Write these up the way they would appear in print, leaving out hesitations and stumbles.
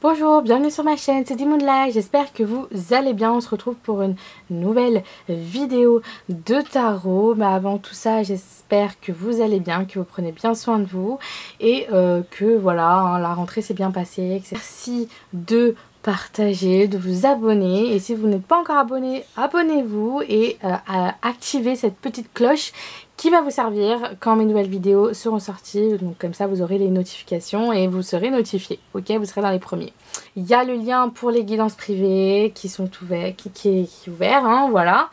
Bonjour, bienvenue sur ma chaîne, c'est Dimoonlight, j'espère que vous allez bien. On se retrouve pour une nouvelle vidéo de tarot. Mais avant tout ça, j'espère que vous allez bien, que vous prenez bien soin de vous et que voilà, hein, la rentrée s'est bien passée. Merci de partager, de vous abonner, et si vous n'êtes pas encore abonné, abonnez-vous et activez cette petite cloche qui va vous servir quand mes nouvelles vidéos seront sorties. Donc comme ça vous aurez les notifications et vous serez notifié, ok, vous serez dans les premiers. Il y a le lien pour les guidances privées qui sont ouverts, qui est ouvert, hein, voilà.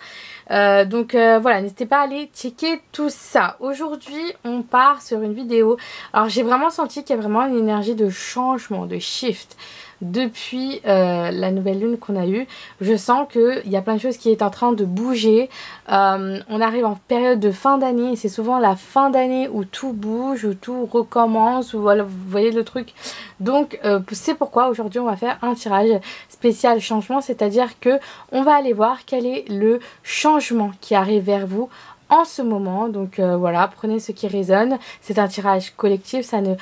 Voilà, n'hésitez pas à aller checker tout ça. Aujourd'hui on part sur une vidéo. Alors j'ai vraiment senti qu'il y a vraiment une énergie de changement, de shift depuis la nouvelle lune qu'on a eue. Je sens qu'il y a plein de choses qui est en train de bouger. On arrive en période de fin d'année et c'est souvent la fin d'année où tout bouge, où tout recommence, où voilà, vous voyez le truc. Donc c'est pourquoi aujourd'hui on va faire un tirage spécial changement, c'est-à-dire que on va aller voir quel est le changement qui arrive vers vous en ce moment. Donc voilà, prenez ce qui résonne. C'est un tirage collectif, ça ne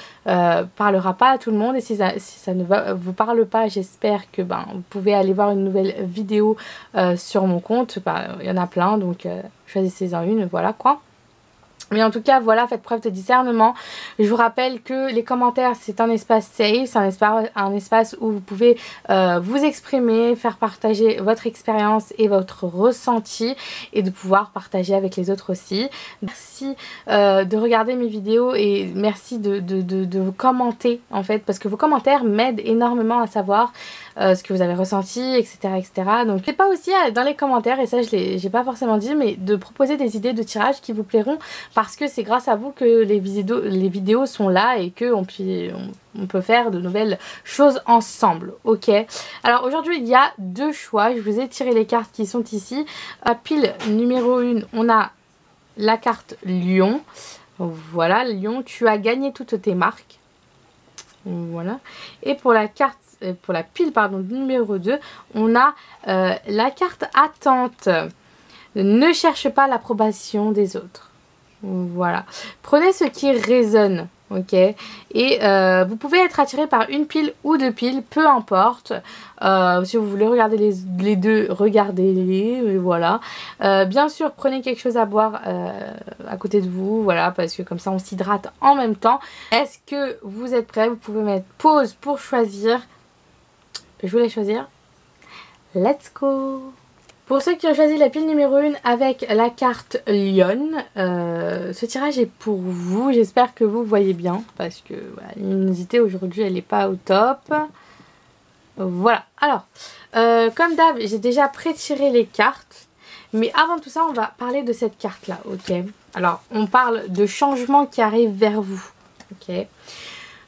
parlera pas à tout le monde, et si ça ne vous parle pas, j'espère que vous pouvez aller voir une nouvelle vidéo sur mon compte. Il y en a plein, donc choisissez-en une, voilà quoi. Mais en tout cas, voilà, faites preuve de discernement. Je vous rappelle que les commentaires, c'est un espace safe, c'est un espace où vous pouvez vous exprimer, faire partager votre expérience et votre ressenti, et de pouvoir partager avec les autres aussi. Merci de regarder mes vidéos et merci de commenter en fait, parce que vos commentaires m'aident énormément à savoir ce que vous avez ressenti, etc. etc. Donc n'hésitez pas aussi dans les commentaires, et ça j'ai pas forcément dit, mais de proposer des idées de tirage qui vous plairont, parce que c'est grâce à vous que les vidéos sont là et qu'on peut faire de nouvelles choses ensemble, ok. Alors aujourd'hui il y a deux choix, je vous ai tiré les cartes qui sont ici. À pile numéro 1, on a la carte Lion. Voilà, Lion, tu as gagné toutes tes marques. Voilà. Et pour la carte, pour la pile pardon numéro 2, on a la carte Attente. Ne cherche pas l'approbation des autres. Voilà. Prenez ce qui résonne, ok. Et vous pouvez être attiré par une pile ou deux piles, peu importe. Si vous voulez regarder les deux, regardez-les, voilà. Bien sûr, prenez quelque chose à boire à côté de vous, voilà, parce que comme ça on s'hydrate en même temps. Est-ce que vous êtes prêts? Vous pouvez mettre pause pour choisir. Je voulais choisir. Let's go! Pour ceux qui ont choisi la pile numéro 1 avec la carte Lion, ce tirage est pour vous. J'espère que vous voyez bien, parce que voilà, l'immunité aujourd'hui elle n'est pas au top. Voilà, alors, comme d'hab, j'ai déjà pré-tiré les cartes. Mais avant tout ça, on va parler de cette carte-là, ok? Alors, on parle de changement qui arrive vers vous, ok?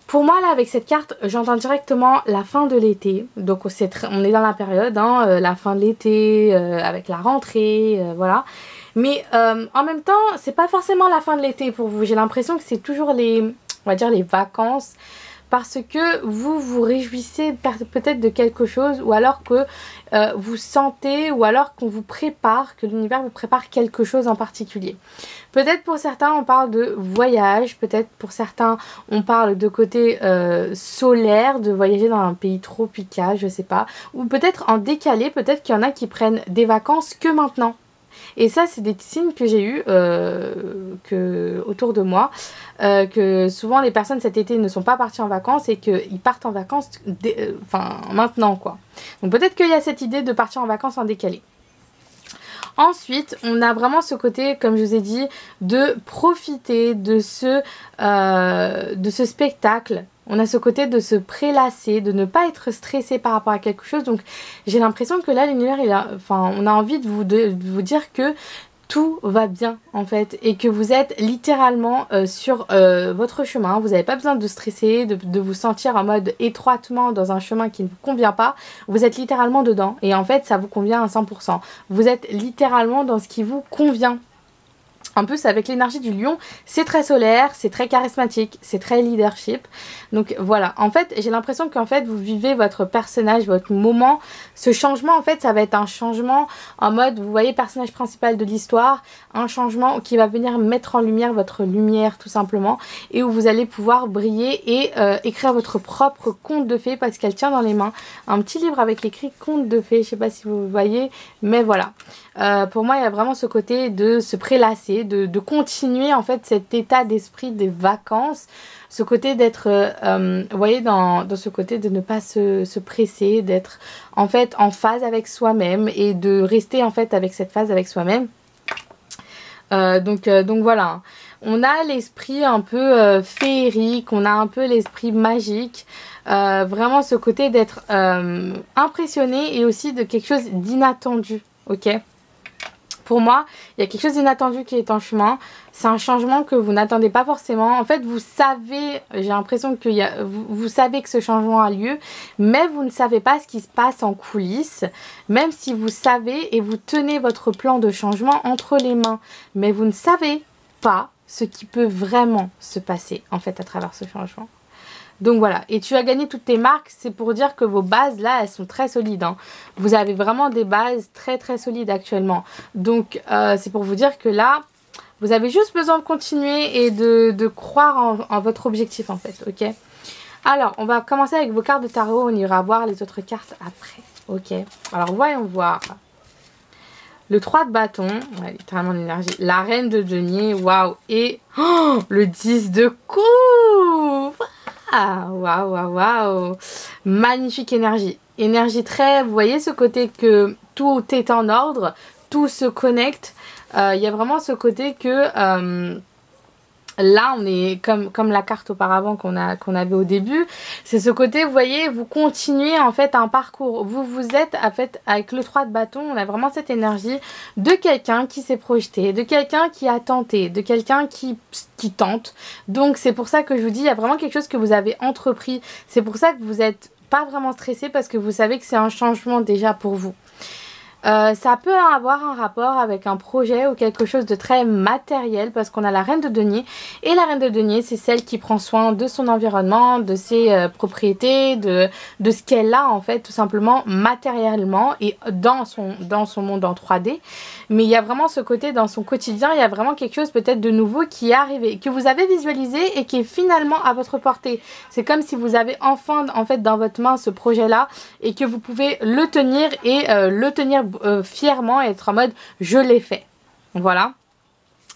Pour moi, là, avec cette carte, j'entends directement la fin de l'été. Donc, on est dans la période, hein, la fin de l'été, avec la rentrée, voilà. Mais en même temps, c'est pas forcément la fin de l'été pour vous. J'ai l'impression que c'est toujours on va dire les vacances. Parce que vous vous réjouissez peut-être de quelque chose, ou alors que vous sentez, ou alors qu'on vous prépare, que l'univers vous prépare quelque chose en particulier. Peut-être pour certains on parle de voyage, peut-être pour certains on parle de côté solaire, de voyager dans un pays tropical, je sais pas. Ou peut-être en décalé, peut-être qu'il y en a qui prennent des vacances que maintenant. Et ça, c'est des signes que j'ai eu autour de moi, que souvent les personnes cet été ne sont pas parties en vacances et qu'ils partent en vacances maintenant, quoi. Donc peut-être qu'il y a cette idée de partir en vacances en décalé. Ensuite, on a vraiment ce côté, comme je vous ai dit, de profiter de ce spectacle. On a ce côté de se prélasser, de ne pas être stressé par rapport à quelque chose. Donc j'ai l'impression que là, l'univers, on a envie de vous dire que tout va bien en fait, et que vous êtes littéralement sur votre chemin. Vous n'avez pas besoin de stresser, de vous sentir en mode étroitement dans un chemin qui ne vous convient pas. Vous êtes littéralement dedans, et en fait ça vous convient à 100%. Vous êtes littéralement dans ce qui vous convient. En plus, avec l'énergie du lion, c'est très solaire, c'est très charismatique, c'est très leadership. Donc voilà, en fait, j'ai l'impression qu'en fait, vous vivez votre personnage, votre moment. Ce changement, en fait, ça va être un changement en mode, vous voyez, personnage principal de l'histoire, un changement qui va venir mettre en lumière votre lumière, tout simplement, et où vous allez pouvoir briller et écrire votre propre conte de fées, parce qu'elle tient dans les mains un petit livre avec écrit conte de fées. Je sais pas si vous voyez, mais voilà. Pour moi, il y a vraiment ce côté de se prélasser, de continuer en fait cet état d'esprit des vacances, ce côté d'être, vous voyez, dans ce côté de ne pas se presser, d'être en fait en phase avec soi-même et de rester en fait avec cette phase avec soi-même. Donc voilà, on a l'esprit un peu féerique, on a un peu l'esprit magique, vraiment ce côté d'être impressionné et aussi de quelque chose d'inattendu, ok? Pour moi, il y a quelque chose d'inattendu qui est en chemin. C'est un changement que vous n'attendez pas forcément. En fait, vous savez, j'ai l'impression que vous savez que ce changement a lieu, mais vous ne savez pas ce qui se passe en coulisses. Même si vous savez et vous tenez votre plan de changement entre les mains. Mais vous ne savez pas ce qui peut vraiment se passer, en fait, à travers ce changement. Donc voilà, et tu as gagné toutes tes marques, c'est pour dire que vos bases là, elles sont très solides, hein. Vous avez vraiment des bases très très solides actuellement. Donc c'est pour vous dire que là, vous avez juste besoin de continuer et de croire en votre objectif en fait, ok? Alors, on va commencer avec vos cartes de tarot, on ira voir les autres cartes après, ok? Alors voyons voir. Le 3 de bâton, ouais, littéralement l'énergie. La reine de denier, waouh. Et le 10 de coupe. Ah, waouh, waouh, waouh. Magnifique énergie. Énergie très, vous voyez ce côté que tout est en ordre, tout se connecte. Il y a vraiment ce côté que... là, on est comme la carte auparavant qu'on avait au début. C'est ce côté, vous voyez, vous continuez en fait un parcours. Vous êtes en fait avec le 3 de bâton, on a vraiment cette énergie de quelqu'un qui s'est projeté, de quelqu'un qui a tenté, de quelqu'un qui tente. Donc c'est pour ça que je vous dis, il y a vraiment quelque chose que vous avez entrepris. C'est pour ça que vous n'êtes pas vraiment stressé parce que vous savez que c'est un changement déjà pour vous. Ça peut avoir un rapport avec un projet ou quelque chose de très matériel parce qu'on a la reine de denier et la reine de denier c'est celle qui prend soin de son environnement, de ses propriétés, de ce qu'elle a en fait tout simplement matériellement et dans son monde en 3D. Mais il y a vraiment ce côté dans son quotidien, il y a vraiment quelque chose peut-être de nouveau qui est arrivé, que vous avez visualisé et qui est finalement à votre portée. C'est comme si vous avez enfin en fait dans votre main ce projet là et que vous pouvez le tenir et le tenir fièrement et être en mode je l'ai fait. Voilà.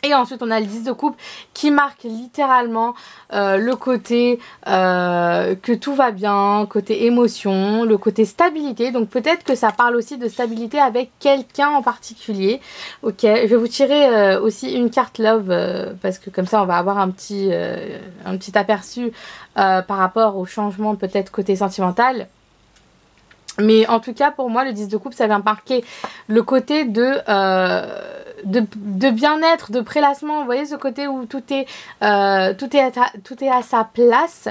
Et ensuite on a le 10 de coupe qui marque littéralement le côté que tout va bien, côté émotion, le côté stabilité. Donc peut-être que ça parle aussi de stabilité avec quelqu'un en particulier. Ok, je vais vous tirer aussi une carte love parce que comme ça on va avoir un petit aperçu par rapport au changement peut-être côté sentimental. Mais en tout cas, pour moi, le 10 de coupe, ça vient marquer le côté de bien-être, de prélassement. Vous voyez ce côté où tout est à sa place.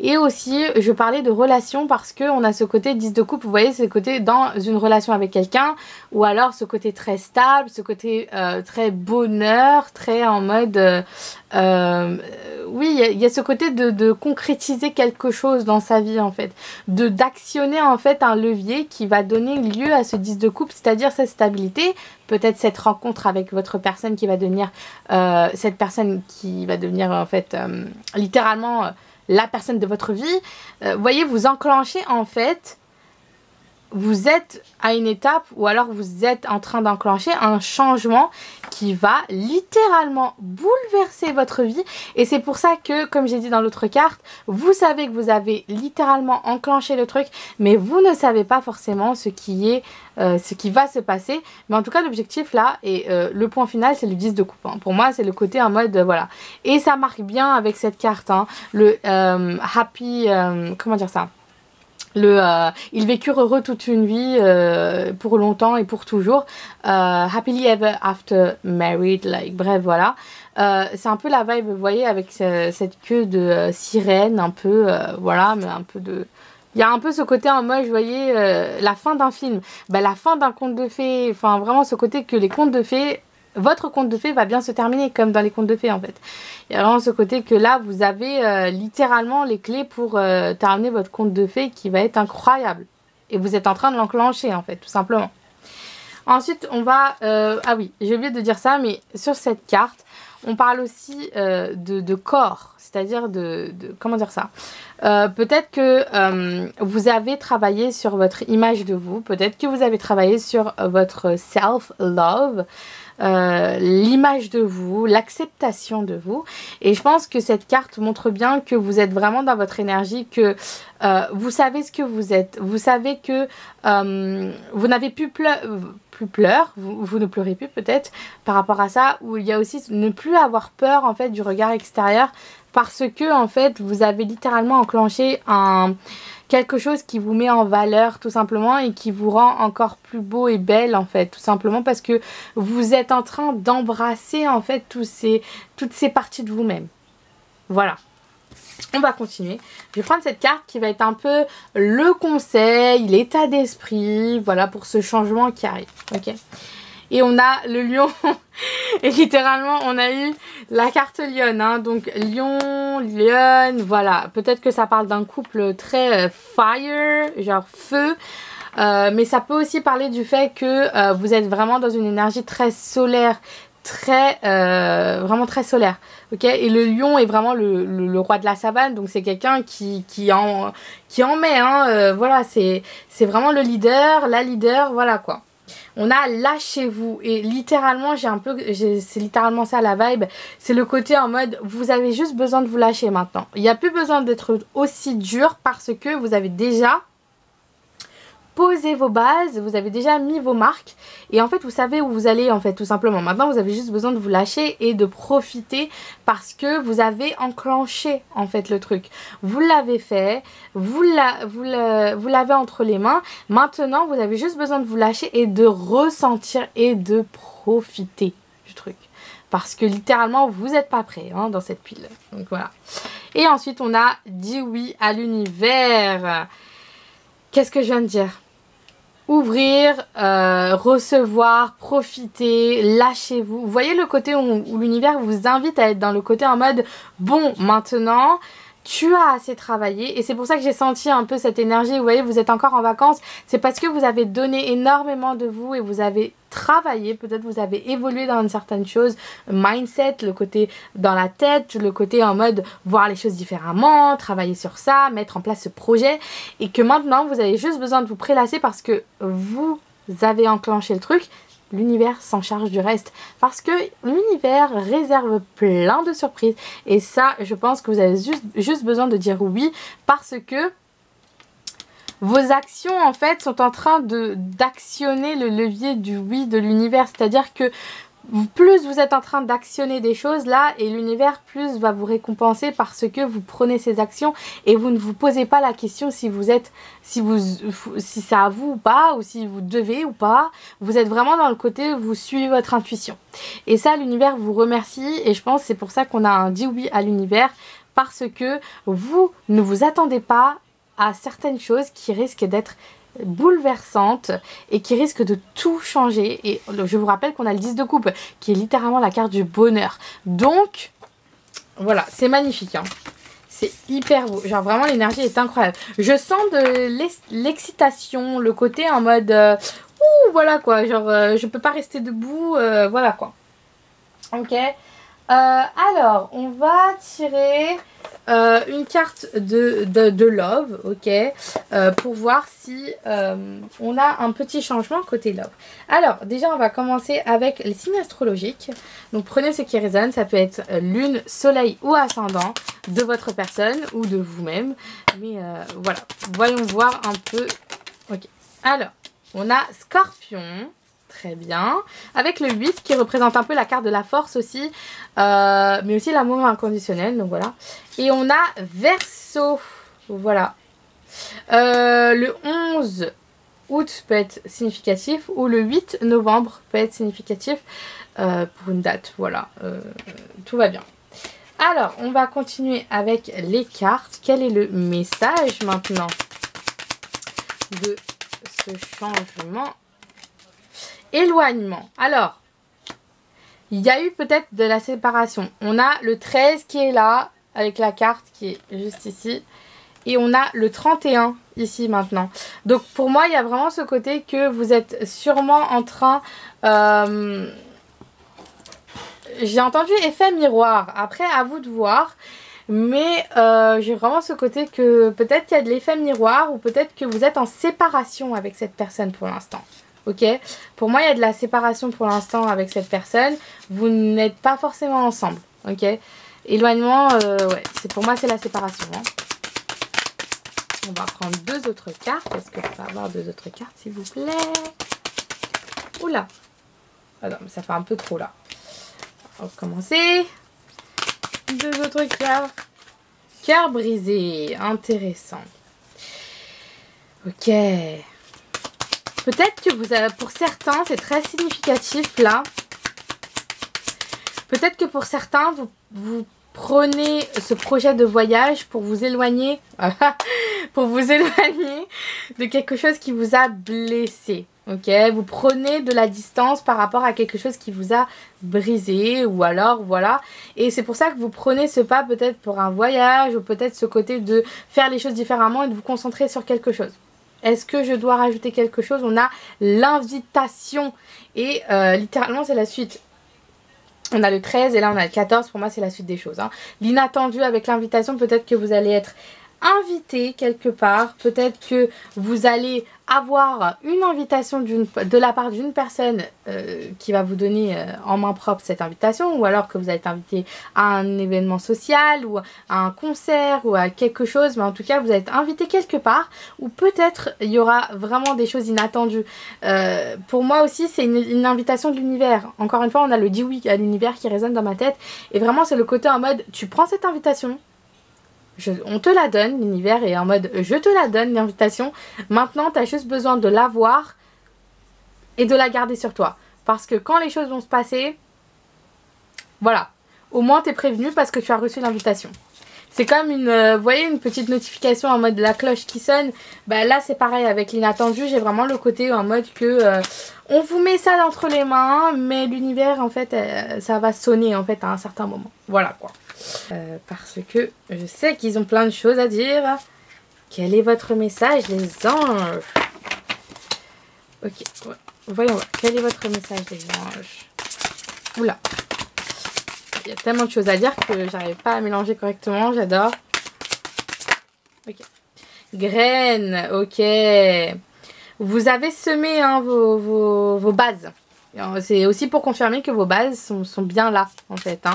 Et aussi, je parlais de relation parce qu'on a ce côté 10 de coupe. Vous voyez, ce côté dans une relation avec quelqu'un. Ou alors ce côté très stable, ce côté très bonheur, très en mode... oui, il y a ce côté de concrétiser quelque chose dans sa vie en fait, d'actionner en fait un levier qui va donner lieu à ce 10 de coupe, c'est-à-dire cette stabilité, peut-être cette rencontre avec votre personne qui va devenir, en fait littéralement la personne de votre vie. Vous voyez, vous enclenchez en fait... Vous êtes à une étape ou alors vous êtes en train d'enclencher un changement qui va littéralement bouleverser votre vie. Et c'est pour ça que, comme j'ai dit dans l'autre carte, vous savez que vous avez littéralement enclenché le truc, mais vous ne savez pas forcément ce qui va se passer. Mais en tout cas, l'objectif là, et le point final, c'est le 10 de coupe. Hein. Pour moi, c'est le côté en mode, voilà. Et ça marque bien avec cette carte, hein, le happy... comment dire ça ? Ils vécurent heureux toute une vie, pour longtemps et pour toujours. Happily ever after married, like, bref, voilà. C'est un peu la vibe, vous voyez, avec cette queue de sirène, un peu, voilà, mais un peu de... Il y a un peu ce côté en mode, vous voyez, la fin d'un film, la fin d'un conte de fées, enfin vraiment ce côté que les contes de fées votre conte de fées va bien se terminer, comme dans les contes de fées en fait. Il y a vraiment ce côté que là, vous avez littéralement les clés pour terminer votre conte de fées qui va être incroyable. Et vous êtes en train de l'enclencher en fait, tout simplement. Ensuite, on va... ah oui, j'ai oublié de dire ça, mais sur cette carte, on parle aussi de corps. C'est-à-dire comment dire ça, peut-être que vous avez travaillé sur votre image de vous. Peut-être que vous avez travaillé sur votre self-love. L'image de vous, l'acceptation de vous. Et je pense que cette carte montre bien que vous êtes vraiment dans votre énergie, que vous savez ce que vous êtes. Vous savez que vous n'avez plus pleurer, vous ne pleurez plus peut-être par rapport à ça, où il y a aussi ne plus avoir peur en fait du regard extérieur, parce que en fait vous avez littéralement enclenché quelque chose qui vous met en valeur tout simplement et qui vous rend encore plus beau et belle en fait, tout simplement parce que vous êtes en train d'embrasser en fait toutes ces parties de vous-même. Voilà. On va continuer. Je vais prendre cette carte qui va être un peu le conseil, l'état d'esprit, voilà, pour ce changement qui arrive. Ok. Et on a le lion. Et littéralement, on a eu la carte lion. Hein. Donc, lion, lionne, voilà. Peut-être que ça parle d'un couple très fire, genre feu. Mais ça peut aussi parler du fait que vous êtes vraiment dans une énergie très solaire. Vraiment très solaire. Ok. Et le lion est vraiment le roi de la savane. Donc, c'est quelqu'un qui en met. Hein. Voilà, c'est vraiment le leader, la leader, voilà quoi. On a lâchez-vous et littéralement c'est littéralement ça la vibe, c'est le côté en mode vous avez juste besoin de vous lâcher maintenant. Il n'y a plus besoin d'être aussi dur parce que vous avez déjà posé vos bases, vous avez déjà mis vos marques et en fait vous savez où vous allez en fait tout simplement. Maintenant vous avez juste besoin de vous lâcher et de profiter parce que vous avez enclenché en fait le truc. Vous l'avez fait, vous l'avez entre les mains. Maintenant vous avez juste besoin de vous lâcher et de ressentir et de profiter du truc. Parce que littéralement vous n'êtes pas prêt hein, dans cette pile. Donc voilà. Et ensuite on a dit oui à l'univers. Qu'est-ce que je viens de dire ? Ouvrir, recevoir, profiter, lâchez-vous. Vous voyez le côté où l'univers vous invite à être dans le côté en mode bon, maintenant tu as assez travaillé. Et c'est pour ça que j'ai senti un peu cette énergie. Vous voyez, vous êtes encore en vacances. C'est parce que vous avez donné énormément de vous et vous avez travaillé. Peut-être vous avez évolué dans une certaine chose. Mindset, le côté dans la tête, le côté en mode voir les choses différemment, travailler sur ça, mettre en place ce projet. Et que maintenant, vous avez juste besoin de vous prélasser parce que vous avez enclenché le truc. L'univers s'en charge du reste parce que l'univers réserve plein de surprises et ça je pense que vous avez juste besoin de dire oui parce que vos actions en fait sont en train d'actionner le levier du oui de l'univers, c'est à dire que plus vous êtes en train d'actionner des choses là et l'univers plus va vous récompenser parce que vous prenez ces actions et vous ne vous posez pas la question si c'est à vous ou pas ou si vous devez ou pas. Vous êtes vraiment dans le côté où vous suivez votre intuition et ça l'univers vous remercie et je pense que c'est pour ça qu'on a un dit oui à l'univers parce que vous ne vous attendez pas à certaines choses qui risquent d'être bouleversante et qui risque de tout changer. Et je vous rappelle qu'on a le 10 de coupe qui est littéralement la carte du bonheur. Donc voilà, c'est magnifique hein. C'est hyper beau, genre vraiment l'énergie est incroyable. Je sens de l'excitation, le côté en mode ouh voilà quoi, genre je peux pas rester debout, voilà quoi. Ok. Alors, on va tirer une carte de love, ok, pour voir si on a un petit changement côté love. Alors, déjà, on va commencer avec les signes astrologiques. Donc, prenez ce qui résonne, ça peut être lune, soleil ou ascendant de votre personne ou de vous-même. Mais voilà, voyons voir un peu. Ok, alors, on a Scorpion. Très bien. Avec le 8 qui représente un peu la carte de la force aussi. Mais aussi l'amour inconditionnel. Donc voilà. Et on a Verseau. Voilà. Le 11 août peut être significatif. Ou le 8 novembre peut être significatif. Pour une date. Voilà. Tout va bien. Alors, on va continuer avec les cartes. Quel est le message maintenant de ce changement? Éloignement. Alors, il y a eu peut-être de la séparation. On a le 13 qui est là, avec la carte qui est juste ici. Et on a le 31 ici maintenant. Donc pour moi, il y a vraiment ce côté que vous êtes sûrement en train... J'ai entendu effet miroir. Après, à vous de voir. Mais j'ai vraiment ce côté que peut-être qu'il y a de l'effet miroir ou peut-être que vous êtes en séparation avec cette personne pour l'instant. Ok, pour moi il y a de la séparation pour l'instant avec cette personne. Vous n'êtes pas forcément ensemble. Ok, éloignement, ouais, pour moi c'est la séparation. Hein. On va prendre deux autres cartes. Est-ce que je peux avoir deux autres cartes s'il vous plaît? Oula, ah non, mais ça fait un peu trop là. On va recommencer. Deux autres cartes. Cœur brisé, intéressant. Ok. Peut-être que vous avez, pour certains, c'est très significatif là. Peut-être que pour certains, vous prenez ce projet de voyage pour vous éloigner, pour vous éloigner de quelque chose qui vous a blessé. Ok, vous prenez de la distance par rapport à quelque chose qui vous a brisé ou alors voilà. Et c'est pour ça que vous prenez ce pas peut-être pour un voyage ou peut-être ce côté de faire les choses différemment et de vous concentrer sur quelque chose. Est-ce que je dois rajouter quelque chose? On a l'invitation et littéralement c'est la suite. On a le 13 et là on a le 14, pour moi c'est la suite des choses. Hein. L'inattendu avec l'invitation, peut-être que vous allez être invité quelque part, peut-être que vous allez avoir une invitation de la part d'une personne qui va vous donner en main propre cette invitation, ou alors que vous allez être invité à un événement social ou à un concert ou à quelque chose, mais en tout cas vous allez être invité quelque part, ou peut-être il y aura vraiment des choses inattendues. Pour moi aussi c'est une invitation de l'univers. Encore une fois on a le dis oui à l'univers qui résonne dans ma tête, et vraiment c'est le côté en mode tu prends cette invitation, on te la donne, l'univers est en mode je te la donne l'invitation, maintenant tu as juste besoin de la voir et de la garder sur toi, parce que quand les choses vont se passer, voilà, au moins tu es prévenu parce que tu as reçu l'invitation. C'est comme une, vous voyez, une petite notification en mode la cloche qui sonne. Bah là c'est pareil avec l'inattendu, j'ai vraiment le côté en mode que on vous met ça entre les mains, mais l'univers en fait ça va sonner en fait à un certain moment. Voilà quoi. Parce que je sais qu'ils ont plein de choses à dire. Quel est votre message les anges? Ok, ouais. Voyons voir. Quel est votre message les anges? Oula. Il y a tellement de choses à dire que j'arrive pas à mélanger correctement. J'adore. Ok. Graines. Ok. Vous avez semé hein, vos bases. C'est aussi pour confirmer que vos bases sont bien là en fait. Hein.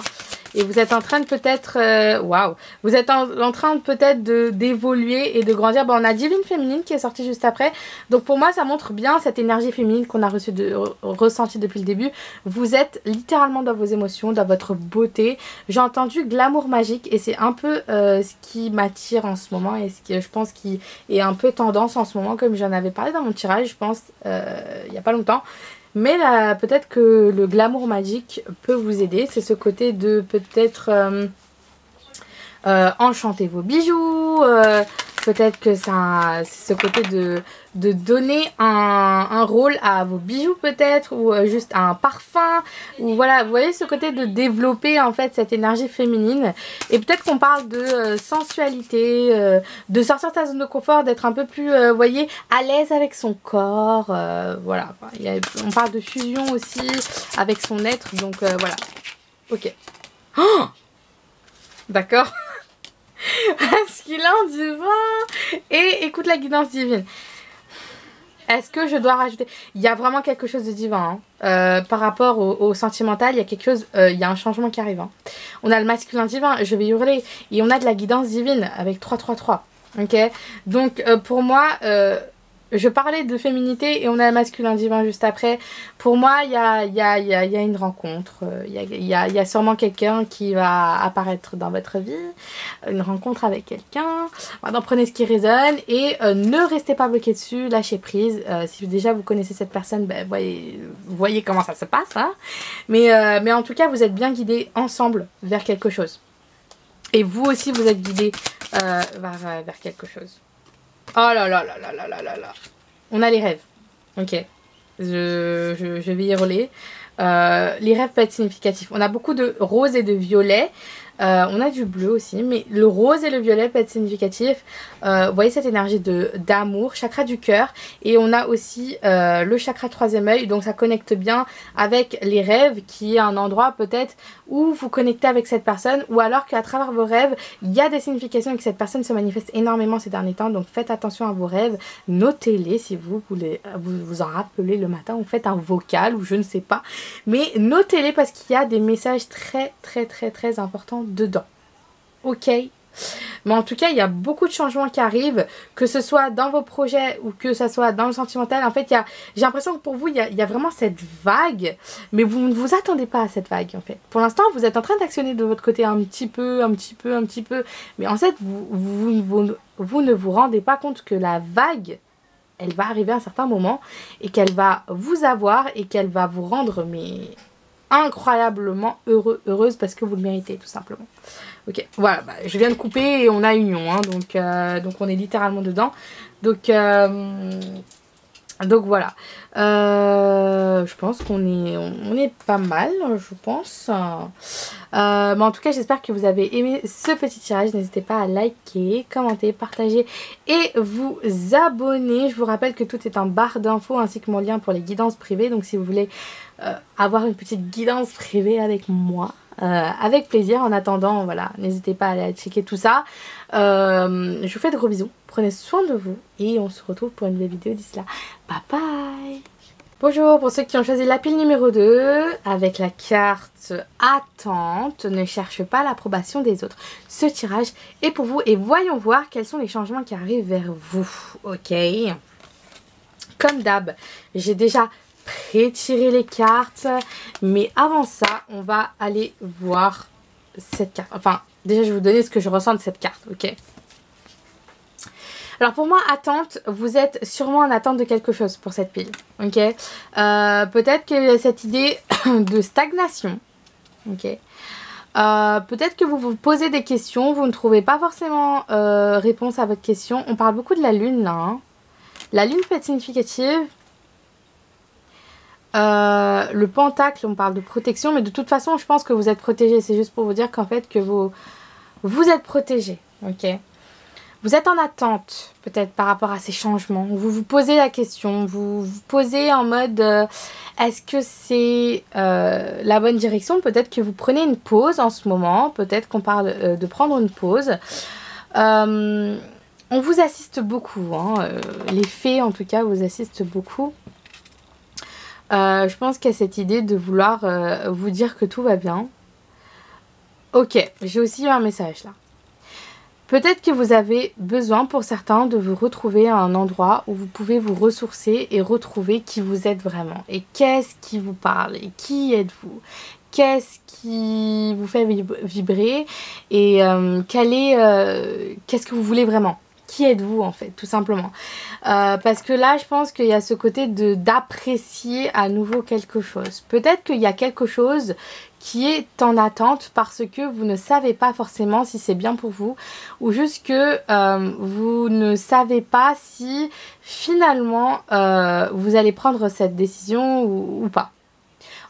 Et vous êtes en train de peut-être... Waouh! Vous êtes en train peut-être d'évoluer et de grandir. Bon, on a Divine Féminine qui est sortie juste après. Donc pour moi, ça montre bien cette énergie féminine qu'on a ressentie depuis le début. Vous êtes littéralement dans vos émotions, dans votre beauté. J'ai entendu glamour magique et c'est un peu ce qui m'attire en ce moment et ce qui, je pense, qui est un peu tendance en ce moment, comme j'en avais parlé dans mon tirage, je pense, il n'y a pas longtemps. Mais là, peut-être que le glamour magique peut vous aider. C'est ce côté de peut-être enchanter vos bijoux. Peut-être que c'est ce côté de donner un rôle à vos bijoux peut-être. Ou juste à un parfum. Ou voilà, vous voyez ce côté de développer en fait cette énergie féminine. Et peut-être qu'on parle de sensualité, de sortir de sa zone de confort, d'être un peu plus, vous voyez, à l'aise avec son corps. Voilà, on parle de fusion aussi avec son être. Donc voilà, ok. Oh, d'accord. Parce qu'il a un divin et écoute la guidance divine. Est-ce que je dois rajouter? Il y a vraiment quelque chose de divin hein. Par rapport au sentimental, il y a quelque chose, il y a un changement qui arrive hein. On a le masculin divin, je vais hurler. Et on a de la guidance divine avec 333. Ok. Donc pour moi je parlais de féminité et on a le masculin divin juste après. Pour moi, il y a une rencontre. Il y a sûrement quelqu'un qui va apparaître dans votre vie. Une rencontre avec quelqu'un. Maintenant, prenez ce qui résonne et ne restez pas bloqué dessus. Lâchez prise. Si déjà vous connaissez cette personne, ben, voyez comment ça se passe. Hein. Mais en tout cas, vous êtes bien guidés ensemble vers quelque chose. Et vous aussi, vous êtes guidés vers quelque chose. Oh là là là là là là là là. On a les rêves. Ok. Je vais y hurler. les rêves peuvent être significatifs. On a beaucoup de rose et de violet. On a du bleu aussi, mais le rose et le violet peuvent être significatifs. Vous voyez cette énergie d'amour, chakra du cœur. Et on a aussi le chakra troisième œil, donc ça connecte bien avec les rêves, qui est un endroit peut-être où vous connectez avec cette personne, ou alors qu'à travers vos rêves, il y a des significations et que cette personne se manifeste énormément ces derniers temps. Donc faites attention à vos rêves, notez-les si vous voulez vous en rappeler le matin, ou faites un vocal, ou je ne sais pas. Mais notez-les parce qu'il y a des messages très importants dedans. Ok, mais en tout cas il y a beaucoup de changements qui arrivent, que ce soit dans vos projets ou que ce soit dans le sentimental. En fait j'ai l'impression que pour vous il y a vraiment cette vague, mais vous ne vous attendez pas à cette vague en fait. Pour l'instant vous êtes en train d'actionner de votre côté un petit peu, mais en fait vous ne vous rendez pas compte que la vague, elle va arriver à un certain moment et qu'elle va vous avoir et qu'elle va vous rendre mais incroyablement heureuse parce que vous le méritez tout simplement. Ok, voilà, bah, je viens de couper et on a union, hein, donc on est littéralement dedans. Donc voilà, je pense qu'on est pas mal, je pense. Mais en tout cas, j'espère que vous avez aimé ce petit tirage. N'hésitez pas à liker, commenter, partager et vous abonner. Je vous rappelle que tout est en barre d'infos ainsi que mon lien pour les guidances privées. Donc si vous voulez avoir une petite guidance privée avec moi, avec plaisir. En attendant, voilà, n'hésitez pas à aller checker tout ça. Je vous fais de gros bisous. Prenez soin de vous et on se retrouve pour une nouvelle vidéo d'ici là. Bye bye. Bonjour, pour ceux qui ont choisi la pile numéro 2 avec la carte attente, ne cherche pas l'approbation des autres. Ce tirage est pour vous et voyons voir quels sont les changements qui arrivent vers vous. Ok. Comme d'hab, j'ai déjà pré-tiré les cartes, mais avant ça, on va aller voir cette carte. Enfin, déjà, je vais vous donner ce que je ressens de cette carte, ok? Alors pour moi, attente, vous êtes sûrement en attente de quelque chose pour cette pile, ok? Peut-être qu'il y a cette idée de stagnation, ok? Peut-être que vous vous posez des questions, vous ne trouvez pas forcément réponse à votre question. On parle beaucoup de la lune là, hein. La lune peut être significative. Le pentacle, on parle de protection, mais de toute façon, je pense que vous êtes protégé. C'est juste pour vous dire qu'en fait, que vous êtes protégé, ok? Vous êtes en attente, peut-être, par rapport à ces changements. Vous vous posez la question, vous vous posez en mode, est-ce que c'est la bonne direction? Peut-être que vous prenez une pause en ce moment, peut-être qu'on parle de prendre une pause. On vous assiste beaucoup, hein. Les fées, en tout cas, vous assistent beaucoup. Je pense qu'il y a cette idée de vouloir vous dire que tout va bien. Ok, j'ai aussi eu un message là. Peut-être que vous avez besoin pour certains de vous retrouver à un endroit où vous pouvez vous ressourcer et retrouver qui vous êtes vraiment. Et qu'est-ce qui vous parle et qui êtes-vous? Qu'est-ce qui vous fait vibrer et qu'est-ce que vous voulez vraiment? Qui êtes-vous en fait, tout simplement? Parce que là, je pense qu'il y a ce côté d'apprécier à nouveau quelque chose. Peut-être qu'il y a quelque chose qui est en attente parce que vous ne savez pas forcément si c'est bien pour vous, ou juste que vous ne savez pas si finalement vous allez prendre cette décision ou pas.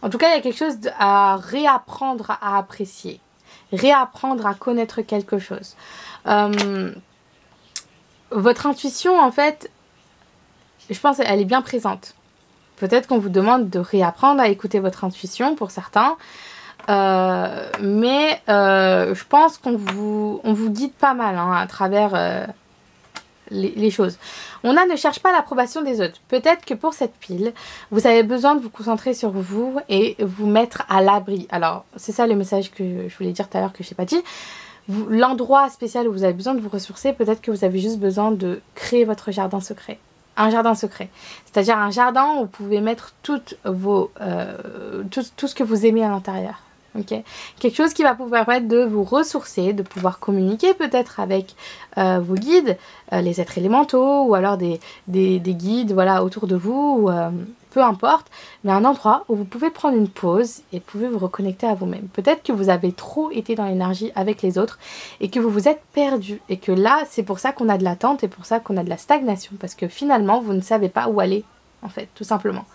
En tout cas, il y a quelque chose à réapprendre à apprécier, réapprendre à connaître quelque chose. Votre intuition, en fait, je pense qu'elle est bien présente. Peut-être qu'on vous demande de réapprendre à écouter votre intuition pour certains. Mais je pense qu'on vous guide pas mal, hein, à travers les choses. On ne cherche pas l'approbation des autres. Peut-être que pour cette pile, vous avez besoin de vous concentrer sur vous et vous mettre à l'abri. Alors, c'est ça le message que je voulais dire tout à l'heure que je n'ai pas dit. L'endroit spécial où vous avez besoin de vous ressourcer, peut-être que vous avez juste besoin de créer votre jardin secret. Un jardin secret. C'est-à-dire un jardin où vous pouvez mettre toutes vos, tout ce que vous aimez à l'intérieur. Okay. Quelque chose qui va vous permettre de vous ressourcer, de pouvoir communiquer peut-être avec vos guides, les êtres élémentaux ou alors des guides, voilà, autour de vous, peu importe, mais un endroit où vous pouvez prendre une pause et pouvez vous reconnecter à vous-même. Peut-être que vous avez trop été dans l'énergie avec les autres et que vous vous êtes perdu et que là c'est pour ça qu'on a de l'attente et pour ça qu'on a de la stagnation, parce que finalement vous ne savez pas où aller en fait, tout simplement.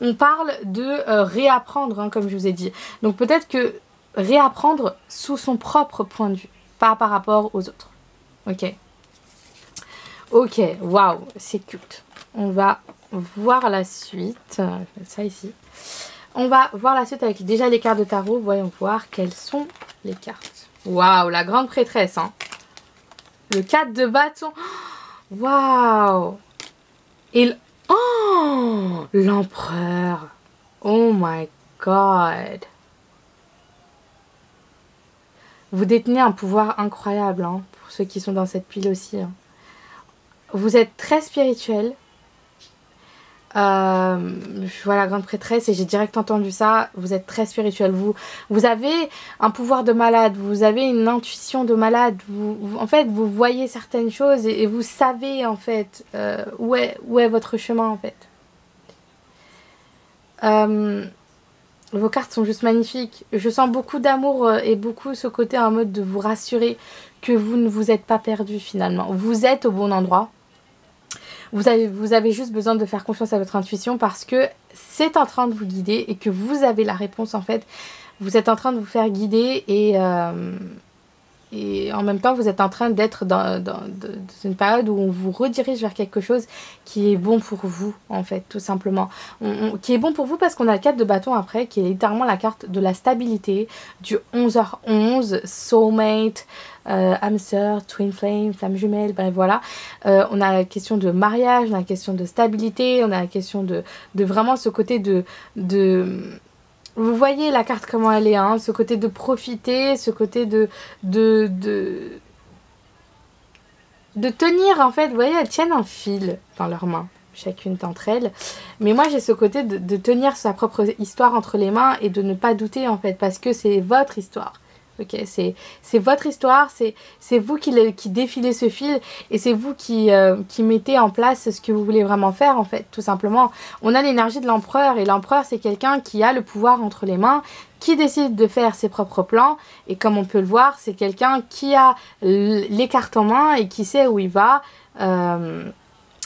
on parle de réapprendre, hein, comme je vous ai dit. Donc peut-être que réapprendre sous son propre point de vue, pas par rapport aux autres. Ok. Ok, waouh, c'est culte. On va voir la suite. Je vais mettre ça ici. On va voir la suite avec déjà les cartes de tarot. Voyons voir quelles sont les cartes. Waouh, la grande prêtresse. Hein. Le 4 de bâton. Waouh. Et oh, l'empereur. Oh my god. Vous détenez un pouvoir incroyable, hein, pour ceux qui sont dans cette pile aussi. Hein. Vous êtes très spirituel. Je vois la grande prêtresse et j'ai direct entendu ça. Vous êtes très spirituel. Vous avez un pouvoir de malade. Vous avez une intuition de malade. En fait, vous voyez certaines choses et vous savez en fait où est votre chemin en fait. Vos cartes sont juste magnifiques. Je sens beaucoup d'amour et beaucoup ce côté en mode de vous rassurer que vous ne vous êtes pas perdu finalement. Vous êtes au bon endroit. Vous avez juste besoin de faire confiance à votre intuition parce que c'est en train de vous guider et que vous avez la réponse en fait. Vous êtes en train de vous faire guider et en même temps vous êtes en train d'être dans une période où on vous redirige vers quelque chose qui est bon pour vous en fait tout simplement. Qui est bon pour vous parce qu'on a le 4 de bâton après qui est littéralement la carte de la stabilité, du 11h11, soulmate, âme sœur, twin flame, flamme jumelle, bref voilà. On a la question de mariage, on a la question de stabilité, on a la question de vraiment ce côté de vous voyez la carte comment elle est, hein, ce côté de profiter, ce côté de tenir en fait, vous voyez, elles tiennent un fil dans leurs mains, chacune d'entre elles. Mais moi j'ai ce côté de tenir sa propre histoire entre les mains et de ne pas douter en fait, parce que c'est votre histoire. Ok, c'est votre histoire, c'est vous qui défilez ce fil et c'est vous qui mettez en place ce que vous voulez vraiment faire en fait, tout simplement. On a l'énergie de l'empereur et l'empereur c'est quelqu'un qui a le pouvoir entre les mains, qui décide de faire ses propres plans et comme on peut le voir, c'est quelqu'un qui a les cartes en main et qui sait où il va. Bon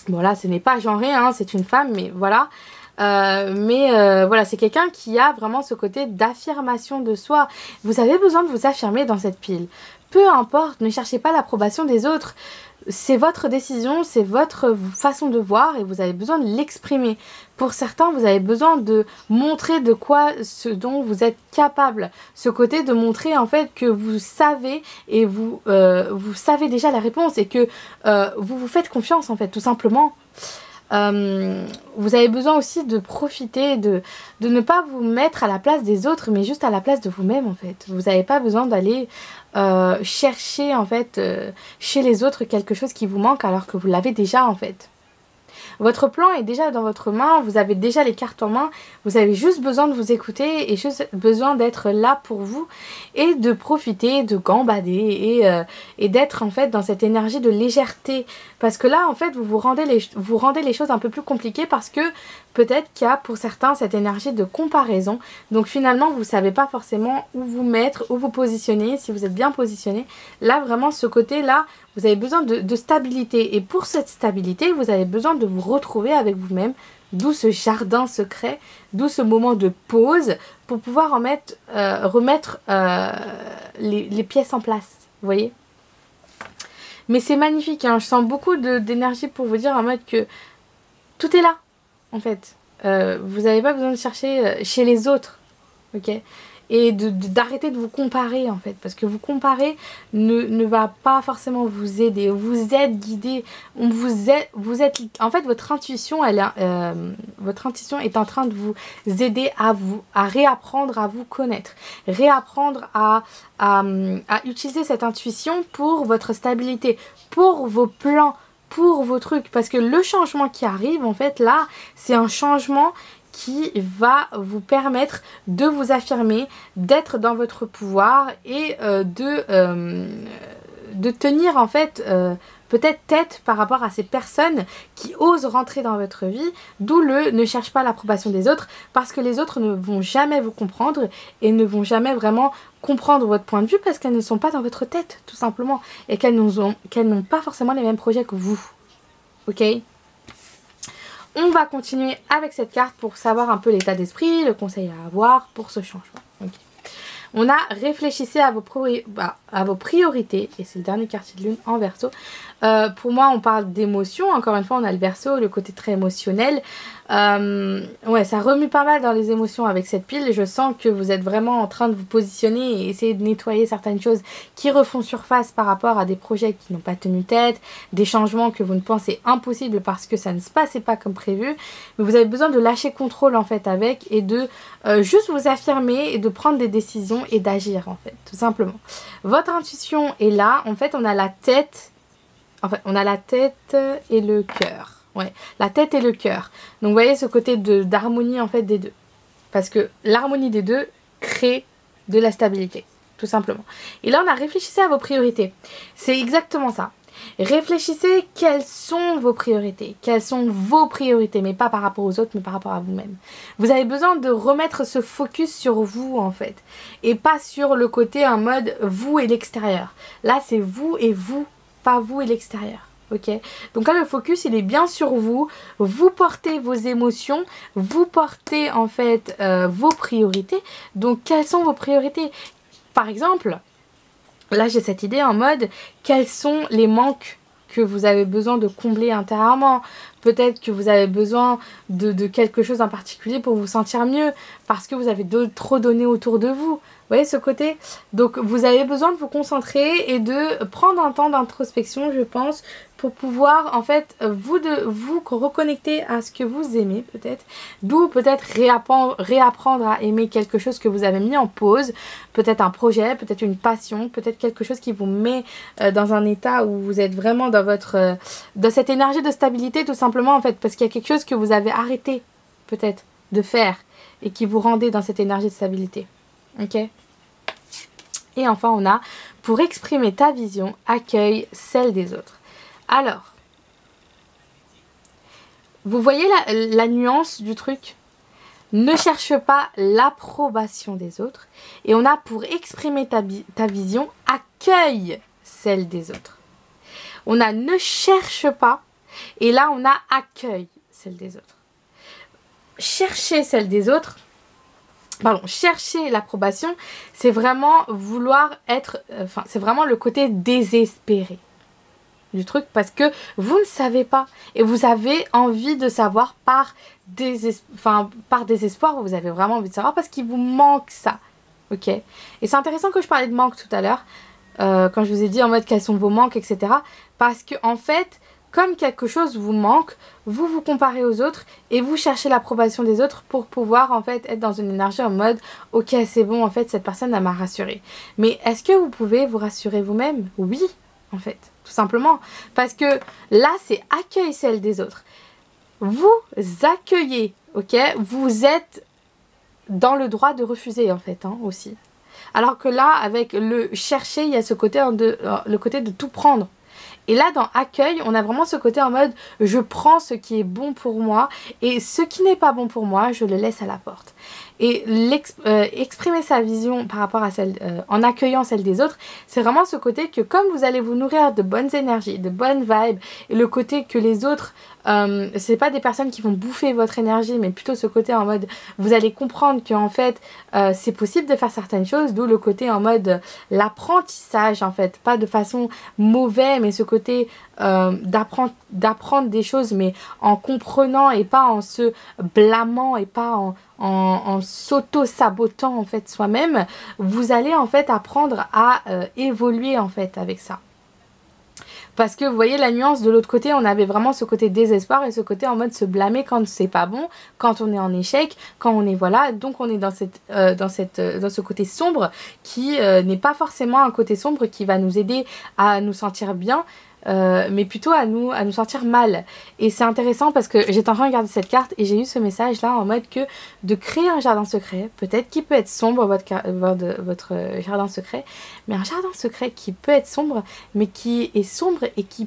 là, ce n'est pas genré, hein, c'est une femme, mais voilà. Voilà, c'est quelqu'un qui a vraiment ce côté d'affirmation de soi. Vous avez besoin de vous affirmer dans cette pile. Peu importe, ne cherchez pas l'approbation des autres. C'est votre décision, c'est votre façon de voir et vous avez besoin de l'exprimer. Pour certains, vous avez besoin de montrer de quoi, ce dont vous êtes capable. Ce côté de montrer en fait que vous savez et vous savez déjà la réponse et que vous vous faites confiance en fait, tout simplement. Vous avez besoin aussi de profiter, de ne pas vous mettre à la place des autres, mais juste à la place de vous-même en fait. Vous n'avez pas besoin d'aller chercher en fait chez les autres quelque chose qui vous manque alors que vous l'avez déjà en fait. Votre plan est déjà dans votre main, vous avez déjà les cartes en main, vous avez juste besoin de vous écouter et juste besoin d'être là pour vous et de profiter, de gambader et d'être en fait dans cette énergie de légèreté. Parce que là en fait vous rendez les choses un peu plus compliquées parce que peut-être qu'il y a pour certains cette énergie de comparaison. Donc finalement vous ne savez pas forcément où vous mettre, où vous positionner, si vous êtes bien positionné. Là vraiment ce côté là, vous avez besoin de stabilité. Et pour cette stabilité, vous avez besoin de vous retrouver avec vous-même. D'où ce jardin secret, d'où ce moment de pause pour pouvoir remettre les pièces en place. Vous voyez ? Mais c'est magnifique, hein. Je sens beaucoup d'énergie pour vous dire en mode que tout est là, en fait. Vous n'avez pas besoin de chercher chez les autres, ok ? Et d'arrêter de vous comparer, en fait. Parce que vous comparer ne va pas forcément vous aider. Vous êtes guidé. Vous êtes en fait, votre intuition, votre intuition est en train de vous aider à réapprendre à vous connaître. Réapprendre à utiliser cette intuition pour votre stabilité, pour vos plans, pour vos trucs. Parce que le changement qui arrive, en fait, là, c'est un changement qui va vous permettre de vous affirmer, d'être dans votre pouvoir et de tenir en fait peut-être tête par rapport à ces personnes qui osent rentrer dans votre vie, d'où ne cherche pas l'approbation des autres parce que les autres ne vont jamais vous comprendre et ne vont jamais vraiment comprendre votre point de vue parce qu'elles ne sont pas dans votre tête tout simplement et qu'elles n'ont pas forcément les mêmes projets que vous. Ok ? on va continuer avec cette carte pour savoir un peu l'état d'esprit, le conseil à avoir pour ce changement. Okay. On a réfléchissez à vos priorités, et c'est le dernier quartier de lune en Verseau. Pour moi, on parle d'émotion. Encore une fois, on a le Verseau, le côté très émotionnel. Ouais, ça remue pas mal dans les émotions avec cette pile. Je sens que vous êtes vraiment en train de vous positionner et essayer de nettoyer certaines choses qui refont surface par rapport à des projets qui n'ont pas tenu tête, des changements que vous ne pensez impossibles parce que ça ne se passait pas comme prévu. Mais vous avez besoin de lâcher contrôle en fait avec et de juste vous affirmer et de prendre des décisions et d'agir en fait, tout simplement. Votre intuition est là. En fait, on a la tête. En fait, on a la tête et le cœur. Ouais, la tête et le cœur. Donc, vous voyez ce côté d'harmonie en fait des deux. Parce que l'harmonie des deux crée de la stabilité, tout simplement. Et là, on a réfléchissez à vos priorités. C'est exactement ça. Réfléchissez quelles sont vos priorités. Quelles sont vos priorités, mais pas par rapport aux autres, mais par rapport à vous-même. Vous avez besoin de remettre ce focus sur vous, en fait. Et pas sur le côté en mode vous et l'extérieur. Là, c'est vous et vous, pas vous et l'extérieur. Ok, donc là le focus il est bien sur vous, vous portez vos émotions, vous portez en fait vos priorités. Donc quelles sont vos priorités? Par exemple, là j'ai cette idée en mode quels sont les manques que vous avez besoin de combler intérieurement. Peut-être que vous avez besoin de quelque chose en particulier pour vous sentir mieux parce que vous avez trop donné autour de vous. Vous voyez ce côté? Donc vous avez besoin de vous concentrer et de prendre un temps d'introspection, je pense, pour pouvoir en fait vous reconnecter à ce que vous aimez peut-être. D'où peut-être réapprendre à aimer quelque chose que vous avez mis en pause. Peut-être un projet, peut-être une passion, peut-être quelque chose qui vous met dans un état où vous êtes vraiment dans cette énergie de stabilité tout simplement en fait. Parce qu'il y a quelque chose que vous avez arrêté peut-être de faire et qui vous rendait dans cette énergie de stabilité. Ok. Et enfin, on a pour exprimer ta vision, accueille celle des autres. Alors, vous voyez la nuance du truc? Ne cherche pas l'approbation des autres. Et on a pour exprimer ta vision, accueille celle des autres. On a ne cherche pas. Et là, on a accueille celle des autres. Chercher celle des autres. Pardon, chercher l'approbation, c'est vraiment vouloir être... c'est vraiment le côté désespéré du truc parce que vous ne savez pas et vous avez envie de savoir par désespoir, vous avez vraiment envie de savoir parce qu'il vous manque ça. Ok. Et c'est intéressant que je parlais de manque tout à l'heure quand je vous ai dit en mode quels sont vos manques, etc. Parce que en fait... Comme quelque chose vous manque, vous vous comparez aux autres et vous cherchez l'approbation des autres pour pouvoir en fait être dans une énergie en mode ok c'est bon en fait cette personne elle m'a rassuré. Mais est-ce que vous pouvez vous rassurer vous-même? Oui en fait, tout simplement. Parce que là c'est accueille celle des autres. Vous accueillez, ok? Vous êtes dans le droit de refuser en fait hein, aussi. Alors que là avec le chercher il y a ce côté le côté de tout prendre. Et là dans accueil on a vraiment ce côté en mode je prends ce qui est bon pour moi et ce qui n'est pas bon pour moi je le laisse à la porte. Et exprimer sa vision par rapport à celle en accueillant celle des autres, c'est vraiment ce côté que comme vous allez vous nourrir de bonnes énergies, de bonnes vibes, et le côté que les autres c'est pas des personnes qui vont bouffer votre énergie, mais plutôt ce côté en mode vous allez comprendre qu'en fait c'est possible de faire certaines choses, d'où le côté en mode l'apprentissage en fait, pas de façon mauvaise, mais ce côté d'apprendre des choses mais en comprenant et pas en se blâmant et pas en s'auto-sabotant en fait soi-même. Vous allez en fait apprendre à évoluer en fait avec ça. Parce que vous voyez la nuance de l'autre côté, on avait vraiment ce côté désespoir et ce côté en mode se blâmer quand c'est pas bon, quand on est en échec, quand on est voilà, donc on est dans ce côté sombre qui n'est pas forcément un côté sombre qui va nous aider à nous sentir bien. Mais plutôt à nous sentir mal. Et c'est intéressant parce que j'étais en train de regarder cette carte et j'ai eu ce message là en mode que de créer un jardin secret, peut-être qui peut être sombre votre jardin secret, mais un jardin secret qui peut être sombre, mais qui est sombre et qui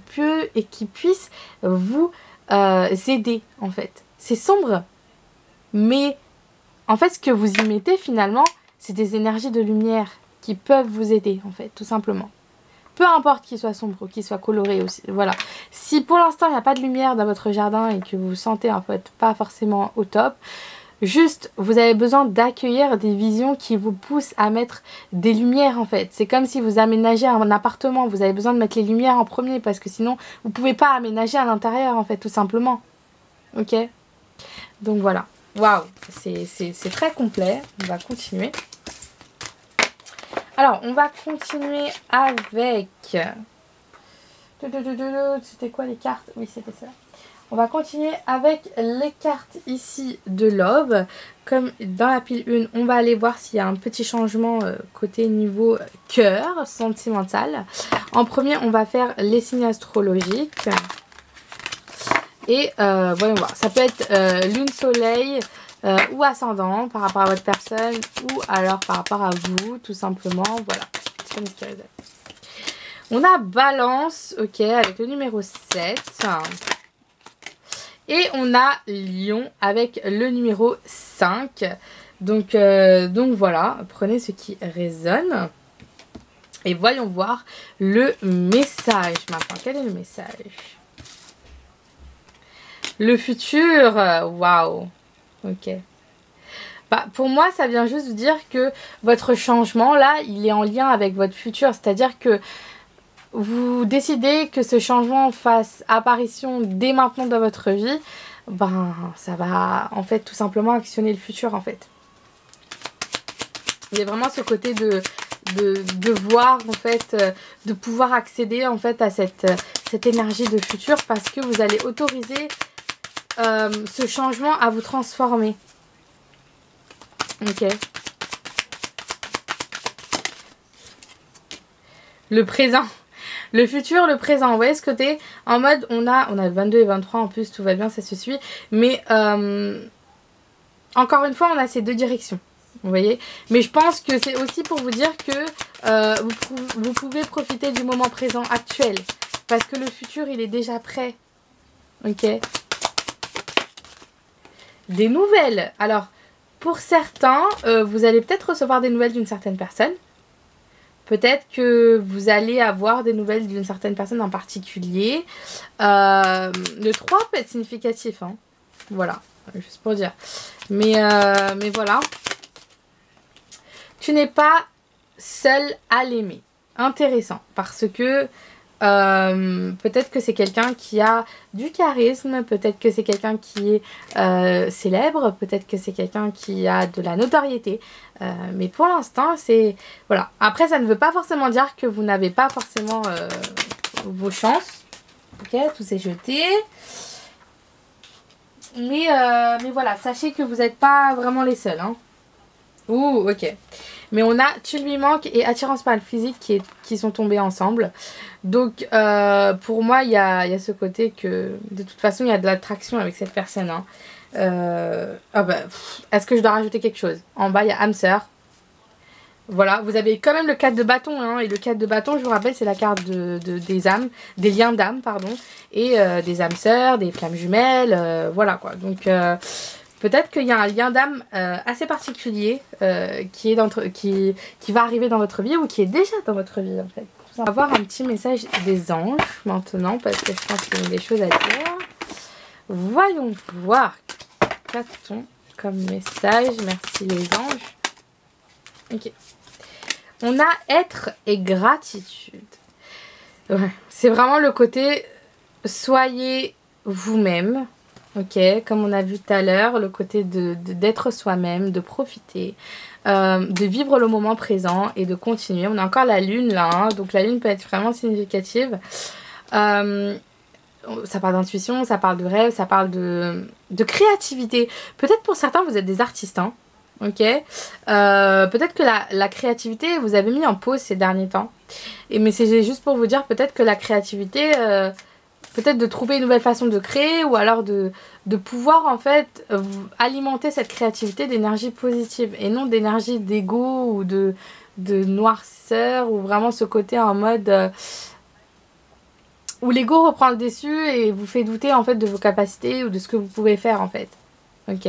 puisse vous aider en fait. C'est sombre, mais en fait ce que vous y mettez finalement, c'est des énergies de lumière qui peuvent vous aider en fait, tout simplement. peu importe qu'il soit sombre ou qu'il soit coloré aussi, voilà. Si pour l'instant il n'y a pas de lumière dans votre jardin et que vous vous sentez en fait pas forcément au top, juste vous avez besoin d'accueillir des visions qui vous poussent à mettre des lumières en fait. C'est comme si vous aménagez un appartement, vous avez besoin de mettre les lumières en premier parce que sinon vous pouvez pas aménager à l'intérieur en fait, tout simplement. Ok? Donc voilà. Waouh, c'est très complet. On va continuer. Alors, on va continuer avec... C'était quoi les cartes? Oui, c'était ça. On va continuer avec les cartes ici de l'aube. Comme dans la pile 1, on va aller voir s'il y a un petit changement côté niveau cœur sentimental. En premier, on va faire les signes astrologiques. Et voyons voir. Ça peut être lune, soleil ou ascendant par rapport à votre personne ou alors par rapport à vous, tout simplement. Voilà. On a balance, ok, avec le numéro 7. Et on a lion avec le numéro 5. Donc voilà, prenez ce qui résonne. Et voyons voir le message maintenant. Quel est le message? Le futur, waouh. Ok. Bah, pour moi, ça vient juste vous dire que votre changement, là, il est en lien avec votre futur. C'est-à-dire que vous décidez que ce changement fasse apparition dès maintenant dans votre vie. Ben, ça va, en fait, tout simplement actionner le futur, en fait. Il y a vraiment ce côté de voir, en fait, de pouvoir accéder, en fait, à cette énergie de futur parce que vous allez autoriser ce changement à vous transformer. Ok. Le présent. Le futur, le présent. Vous voyez ce côté? En mode, on a 22 et 23 en plus, tout va bien, ça se suit. Mais encore une fois, on a ces deux directions. Vous voyez? Mais je pense que c'est aussi pour vous dire que vous pouvez profiter du moment présent actuel. Parce que le futur, il est déjà prêt. Ok? Des nouvelles. Alors, pour certains, vous allez peut-être recevoir des nouvelles d'une certaine personne. Peut-être que vous allez avoir des nouvelles d'une certaine personne en particulier. Le 3 peut être significatif. Hein. Voilà, juste pour dire. Mais voilà. Tu n'es pas seul à l'aimer. Intéressant. Parce que peut-être que c'est quelqu'un qui a du charisme, peut-être que c'est quelqu'un qui est célèbre, peut-être que c'est quelqu'un qui a de la notoriété, mais pour l'instant c'est... Voilà. Après ça ne veut pas forcément dire que vous n'avez pas forcément vos chances. Ok, tout s'est jeté. Mais voilà, sachez que vous n'êtes pas vraiment les seuls. Hein. Ouh, ok. Mais on a Tu lui manques et Attirance par le physique qui sont tombés ensemble. Donc pour moi il y a ce côté que de toute façon il y a de l'attraction avec cette personne. Hein. Est-ce que je dois rajouter quelque chose? En bas il y a âme sœur. Voilà, vous avez quand même le 4 de bâton. Hein, et le 4 de bâton, je vous rappelle, c'est la carte des âmes, des liens d'âme, pardon. Et des âmes sœurs, des flammes jumelles, voilà quoi. Donc... peut-être qu'il y a un lien d'âme assez particulier qui va arriver dans votre vie ou qui est déjà dans votre vie en fait. On va voir un petit message des anges maintenant parce que je pense qu'il y a des choses à dire. Voyons voir. Qu'a-t-on comme message? Merci les anges. Ok. On a être et gratitude. Ouais. C'est vraiment le côté soyez vous-même. Ok, comme on a vu tout à l'heure, le côté d'être soi-même, de profiter, de vivre le moment présent et de continuer. On a encore la lune là, hein, donc la lune peut être vraiment significative. Ça parle d'intuition, ça parle de rêve, ça parle de créativité. Peut-être pour certains vous êtes des artistes, hein, ok. Peut-être que la créativité vous avez mis en pause ces derniers temps. Mais c'est juste pour vous dire peut-être que la créativité... peut-être de trouver une nouvelle façon de créer ou alors de pouvoir en fait alimenter cette créativité d'énergie positive et non d'énergie d'ego ou de noirceur ou vraiment ce côté en mode où l'ego reprend le dessus et vous fait douter en fait de vos capacités ou de ce que vous pouvez faire en fait. Ok.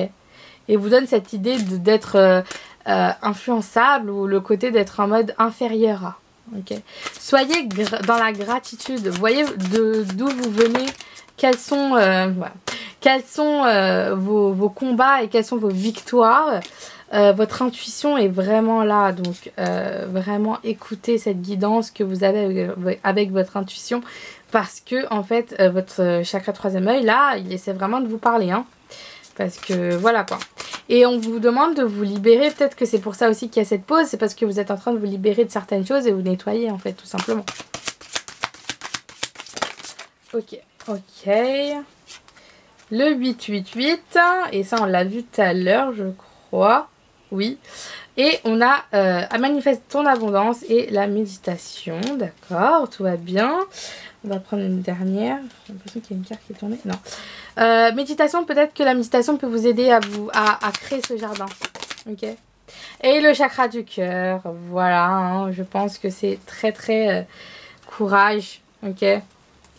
Et vous donne cette idée d'être influençable ou le côté d'être en mode inférieur à. ok. Soyez dans la gratitude. Voyez d'où vous venez, quels sont, voilà. Quels sont vos combats et quelles sont vos victoires. Votre intuition est vraiment là, donc vraiment écoutez cette guidance que vous avez avec votre intuition, parce que en fait votre chakra troisième œil là, il essaie vraiment de vous parler, hein, parce que voilà quoi. Et on vous demande de vous libérer, peut-être que c'est pour ça aussi qu'il y a cette pause, c'est parce que vous êtes en train de vous libérer de certaines choses et vous nettoyer en fait, tout simplement. Ok, ok. Le 888, et ça on l'a vu tout à l'heure je crois. Oui. Et on a à manifester ton abondance et la méditation. D'accord, tout va bien. On va prendre une dernière. J'ai l'impression qu'il y a une carte qui est tombée. Non. Méditation, peut-être que la méditation peut vous aider à créer ce jardin. Ok. Et le chakra du cœur. Voilà. Hein, je pense que c'est très très courage. Ok.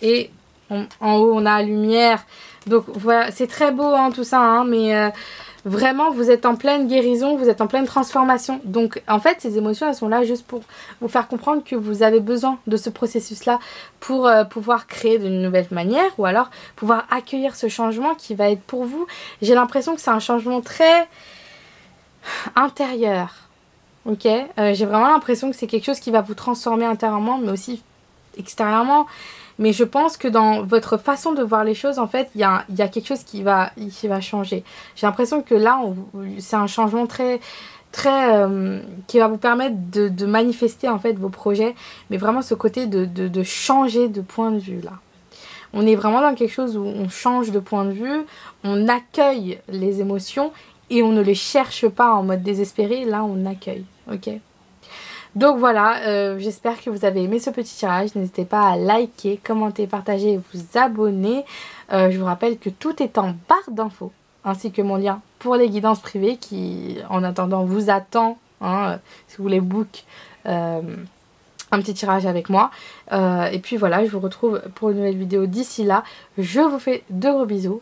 Et en haut, on a lumière. Donc voilà, c'est très beau hein, tout ça. Hein, mais... vraiment, vous êtes en pleine guérison, vous êtes en pleine transformation. Donc, en fait, ces émotions, elles sont là juste pour vous faire comprendre que vous avez besoin de ce processus-là pour pouvoir créer de nouvelles manières ou alors pouvoir accueillir ce changement qui va être pour vous. J'ai l'impression que c'est un changement très intérieur. Ok, j'ai vraiment l'impression que c'est quelque chose qui va vous transformer intérieurement, mais aussi extérieurement. Mais je pense que dans votre façon de voir les choses, en fait, il y a quelque chose qui va changer. J'ai l'impression que là, c'est un changement très, très qui va vous permettre de manifester en fait vos projets. Mais vraiment ce côté de changer de point de vue là. On est vraiment dans quelque chose où on change de point de vue, on accueille les émotions et on ne les cherche pas en mode désespéré. Là, on accueille. Ok ? Donc voilà, j'espère que vous avez aimé ce petit tirage. N'hésitez pas à liker, commenter, partager et vous abonner. Je vous rappelle que tout est en barre d'infos, ainsi que mon lien pour les guidances privées qui, en attendant, vous attend. Hein, si vous voulez book un petit tirage avec moi. Et puis voilà, je vous retrouve pour une nouvelle vidéo d'ici là. Je vous fais de gros bisous